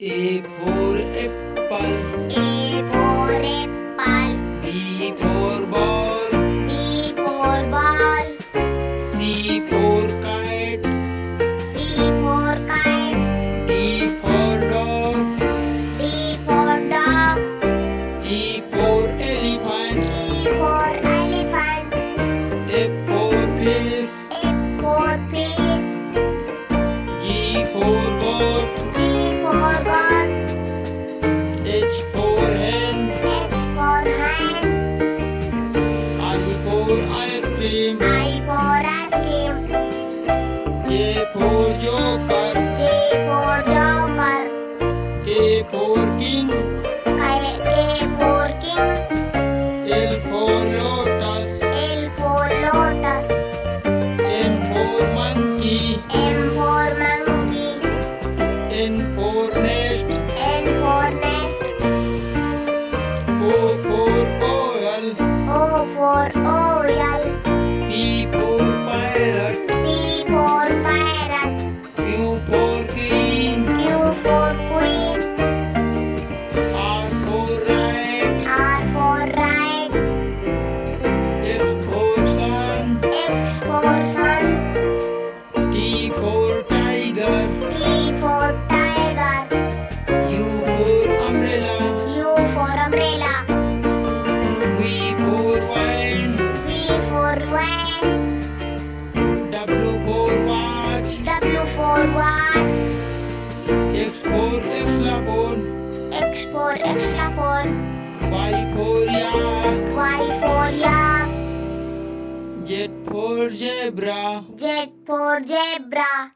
A for apple. A for apple. B for ball. B for ball. C for kite. C for kite. D for dog. D for dog. E for elephant. E for elephant. F for fish. F for fish. G for goat. G for goat. H for hen. H for hen. I for ice cream. I for ice cream. J for joker. J for joker. K for king. K for king. L for lotus. L for lotus. M for monkey. M for monkey. N for nest. N for nest. O for oil. O for oil. P for parrot. P for parrot. Q for queen. Q for queen. R for rat. R for rat. S for sun. X for sun. T for tiger. T for tiger. U for umbrella. U for umbrella. V for wine. V for wine. W for watch. W for watch. X for xylophone. X for xylophone. Y for yak. Y for yak. Z for zebra. Z for zebra.